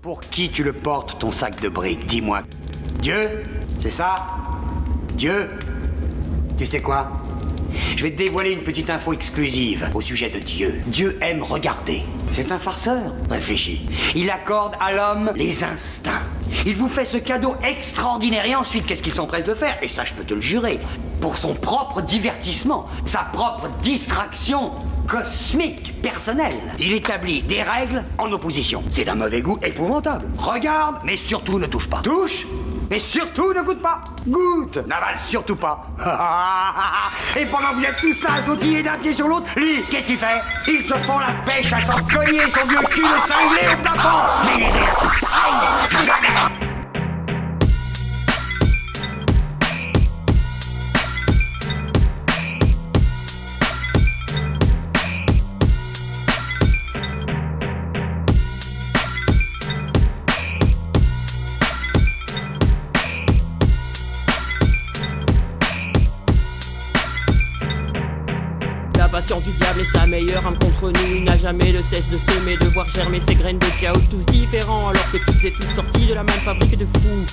Pour qui tu le portes, ton sac de briques? Dis-moi. Dieu? C'est ça? Dieu? Tu sais quoi? Je vais te dévoiler une petite info exclusive au sujet de Dieu. Dieu aime regarder. C'est un farceur. Réfléchis. Il accorde à l'homme les instincts. Il vous fait ce cadeau extraordinaire et ensuite, qu'est-ce qu'il s'empresse de faire? Et ça, je peux te le jurer. Pour son propre divertissement, sa propre distraction cosmique, personnelle. Il établit des règles en opposition. C'est d'un mauvais goût épouvantable. Regarde, mais surtout ne touche pas. Touche, mais surtout ne goûte pas. Goûte, n'avale surtout pas. Et pendant que vous êtes tous là à sautiller d'un pied sur l'autre, lui, qu'est-ce qu'il fait? Ils se font la pêche à s'en cogner son vieux cul de cinglé au plafond. Mais il est un coup pareil, jamais. La patience du diable est sa meilleure arme contre nous. Il n'a jamais de cesse de semer, de voir germer ses graines de chaos, tous différents alors que tous et tous sortis de la même fabrique de fous.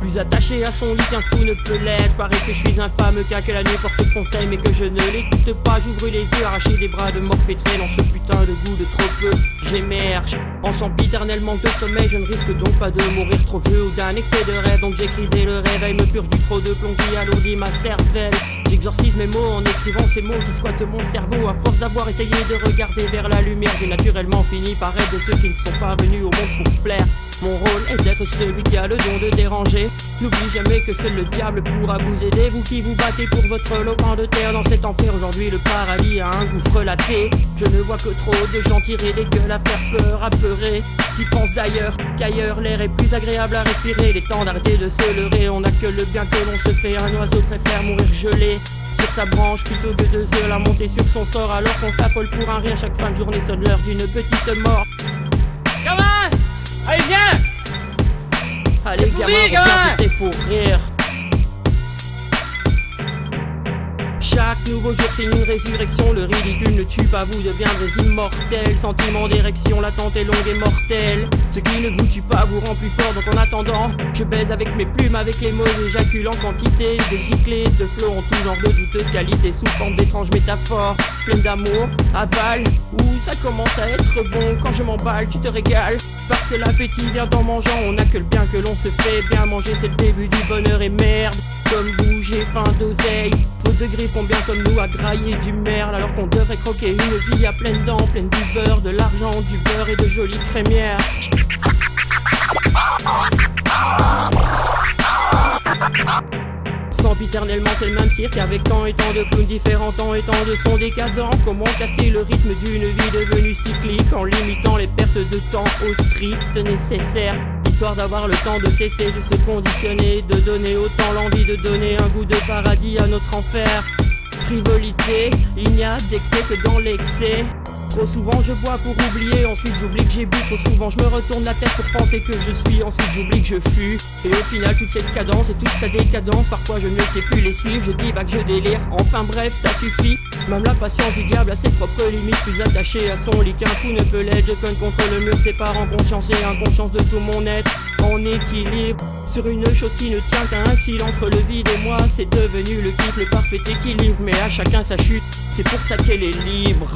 Plus attaché à son lit qu'un fou ne peut l'être. Paraît que je suis infâme, qu'à que la nuit porte conseil, mais que je ne l'écoute pas. J'ouvre les yeux, arraché des bras de morfétré dans ce putain de goût de trop peu. J'émerge en sempiternel manque de sommeil. Je ne risque donc pas de mourir trop vieux ou d'un excès de rêve. Donc j'écris dès le réveil, me purge du trop de plomb qui alourdit ma cervelle. J'exorcise mes mots en écrivant ces mots qui squattent mon cerveau. À force d'avoir essayé de regarder vers la lumière, j'ai naturellement fini par être de ceux qui ne sont pas venus au monde pour plaire. Mon rôle est d'être celui qui a le don de déranger. N'oublie jamais que seul le diable pourra vous aider. Vous qui vous battez pour votre lopin de terre dans cet enfer, aujourd'hui le paradis a un gouffre laté. Je ne vois que trop de gens tirer des gueules à faire peur, à pleurer. Qui pensent d'ailleurs qu'ailleurs l'air est plus agréable à respirer. Il est temps d'arrêter de se leurrer, on n'a que le bien que l'on se fait. Un oiseau préfère mourir gelé sur sa branche plutôt que de se lamenter sur son sort. Alors qu'on s'affole pour un rien, chaque fin de journée sonne l'heure d'une petite mort. Gamin! Allez viens! Allez gamin, reviens c'était pour rire. Chaque nouveau jour c'est une résurrection. Le ridicule ne tue pas, vous deviendrez immortel. Sentiment d'érection, l'attente est longue et mortelle. Ce qui ne vous tue pas vous rend plus fort. Donc en attendant, je baise avec mes plumes, avec les mots. J'éjacule en quantité, de giclées, de flots en tout genre de douteuses qualités. Sous forme d'étranges métaphores, pleines d'amour, aval. Où ça commence à être bon. Quand je m'emballe, tu te régales. Parce que l'appétit vient en mangeant. On n'a que le bien que l'on se fait. Bien manger c'est le début du bonheur et merde. Comme vous, j'ai faim d'oseille. Faute de griffes, combien sommes-nous à grailler du merle alors qu'on devrait croquer une vie à pleines dents, pleine du beurre, de l'argent, du beurre et de jolies crémières. Sempiternellement c'est le même cirque avec tant et tant de clowns différents, tant et tant de sons décadents. Comment casser le rythme d'une vie devenue cyclique en limitant les pertes de temps au strict nécessaire, histoire d'avoir le temps de cesser de se conditionner, de donner autant l'envie de donner un goût de paradis à notre enfer. Frivolité, il n'y a d'excès que dans l'excès. Trop souvent je bois pour oublier, ensuite j'oublie que j'ai bu. Trop souvent je me retourne la tête pour penser que je suis, ensuite j'oublie que je fus. Et au final toute cette cadence et toute sa décadence, parfois je ne sais plus les suivre, je divague, je délire. Enfin bref, ça suffit. Même la patience du diable a ses propres limites. Plus attaché à son lit qu'un fou ne peut l'être. Je cogne contre le mur, séparant conscience et inconscience de tout mon être. En équilibre, sur une chose qui ne tient qu'à un fil entre le vide et moi. C'est devenu le kiff, le parfait équilibre. Mais à chacun sa chute, c'est pour ça qu'elle est libre.